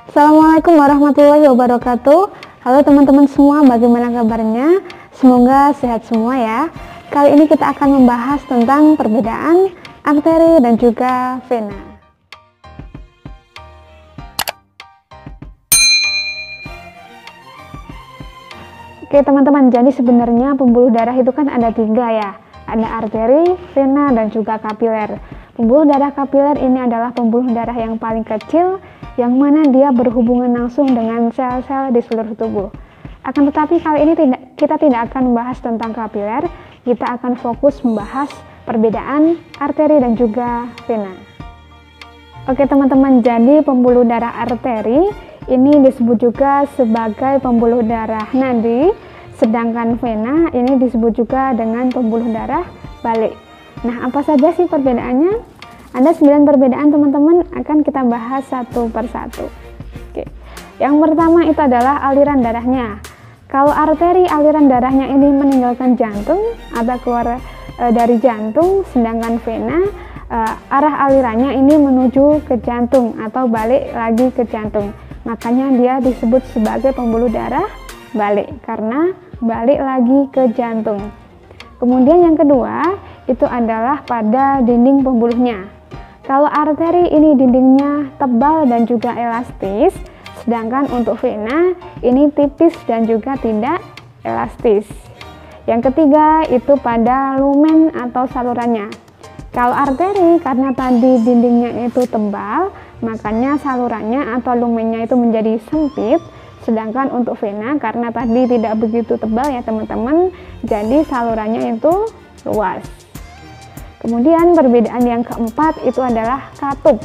Assalamualaikum warahmatullahi wabarakatuh. Halo teman-teman semua, bagaimana kabarnya? Semoga sehat semua ya. Kali ini kita akan membahas tentang perbedaan arteri dan juga vena. Oke teman-teman, jadi sebenarnya pembuluh darah itu kan ada 3 ya. Ada arteri, vena, dan juga kapiler. Pembuluh darah kapiler ini adalah pembuluh darah yang paling kecil, yang mana dia berhubungan langsung dengan sel-sel di seluruh tubuh. Akan tetapi kali ini kita tidak akan membahas tentang kapiler, kita akan fokus membahas perbedaan arteri dan juga vena. Oke teman-teman, jadi pembuluh darah arteri ini disebut juga sebagai pembuluh darah nadi, sedangkan vena ini disebut juga dengan pembuluh darah balik. Nah, apa saja sih perbedaannya? Ada 9 perbedaan teman-teman, akan kita bahas satu persatu. Oke. Yang pertama itu adalah aliran darahnya. Kalau arteri, aliran darahnya ini meninggalkan jantung atau keluar dari jantung, sedangkan vena arah alirannya ini menuju ke jantung atau balik lagi ke jantung. Makanya dia disebut sebagai pembuluh darah balik karena balik lagi ke jantung. Kemudian yang kedua itu adalah pada dinding pembuluhnya. Kalau arteri ini dindingnya tebal dan juga elastis, sedangkan untuk vena ini tipis dan juga tidak elastis. Yang ketiga itu pada lumen atau salurannya. Kalau arteri karena tadi dindingnya itu tebal, makanya salurannya atau lumennya itu menjadi sempit. Sedangkan untuk vena karena tadi tidak begitu tebal ya teman-teman, jadi salurannya itu luas. Kemudian perbedaan yang keempat itu adalah katup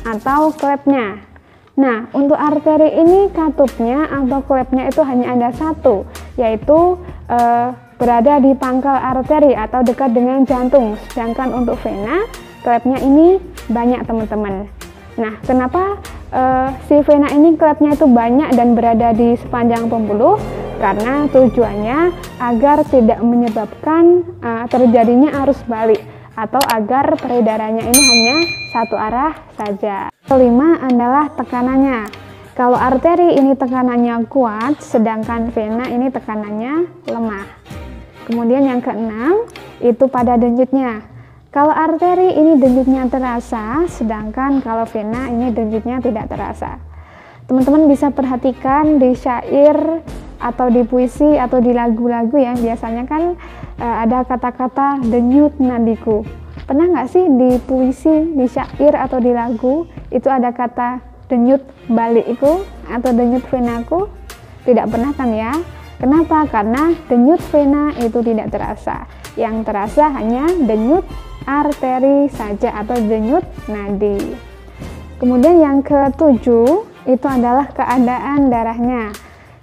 atau klepnya. Nah, untuk arteri ini katupnya atau klepnya itu hanya ada satu, yaitu berada di pangkal arteri atau dekat dengan jantung. Sedangkan untuk vena, klepnya ini banyak teman-teman. Nah, kenapa si vena ini klepnya itu banyak dan berada di sepanjang pembuluh? Karena tujuannya agar tidak menyebabkan terjadinya arus balik atau agar peredarannya ini hanya satu arah saja. Kelima adalah tekanannya. Kalau arteri ini tekanannya kuat, sedangkan vena ini tekanannya lemah. Kemudian yang keenam itu pada denyutnya. Kalau arteri ini denyutnya terasa, sedangkan kalau vena ini denyutnya tidak terasa. Teman-teman bisa perhatikan di syair atau di puisi atau di lagu-lagu ya, biasanya kan ada kata-kata denyut nadiku. Pernah nggak sih di puisi, di syair atau di lagu itu ada kata denyut balikku atau denyut venaku? Tidak pernah kan ya? Kenapa? Karena denyut vena itu tidak terasa. Yang terasa hanya denyut arteri saja atau denyut nadi. Kemudian yang ketujuh itu adalah keadaan darahnya.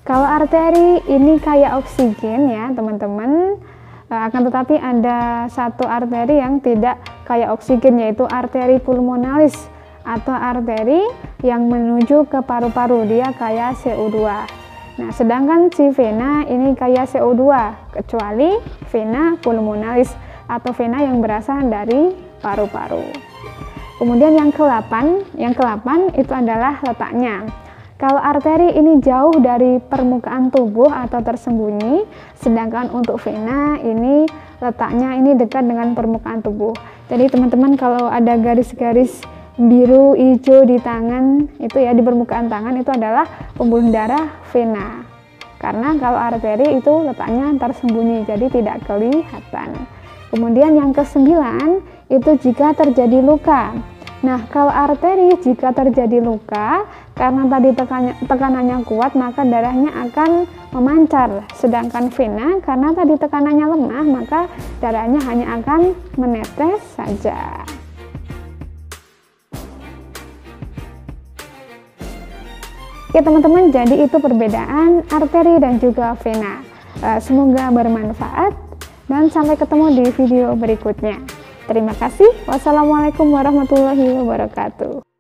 Kalau arteri ini kayak oksigen ya teman-teman, akan tetapi ada satu arteri yang tidak kayak oksigen, yaitu arteri pulmonalis atau arteri yang menuju ke paru-paru, dia kayak CO2. Nah, sedangkan si vena ini kayak CO2, kecuali vena pulmonalis atau vena yang berasal dari paru-paru. Kemudian yang ke-8 itu adalah letaknya. Kalau arteri ini jauh dari permukaan tubuh atau tersembunyi, sedangkan untuk vena ini letaknya ini dekat dengan permukaan tubuh. Jadi teman-teman kalau ada garis-garis biru, hijau di tangan itu ya, di permukaan tangan itu adalah pembuluh darah vena. Karena kalau arteri itu letaknya tersembunyi, jadi tidak kelihatan. Kemudian yang ke-9 itu jika terjadi luka. Nah, kalau arteri jika terjadi luka, karena tadi tekanannya kuat, maka darahnya akan memancar. Sedangkan vena, karena tadi tekanannya lemah, maka darahnya hanya akan menetes saja. Oke teman-teman, jadi itu perbedaan arteri dan juga vena. Semoga bermanfaat dan sampai ketemu di video berikutnya. Terima kasih. Wassalamualaikum warahmatullahi wabarakatuh.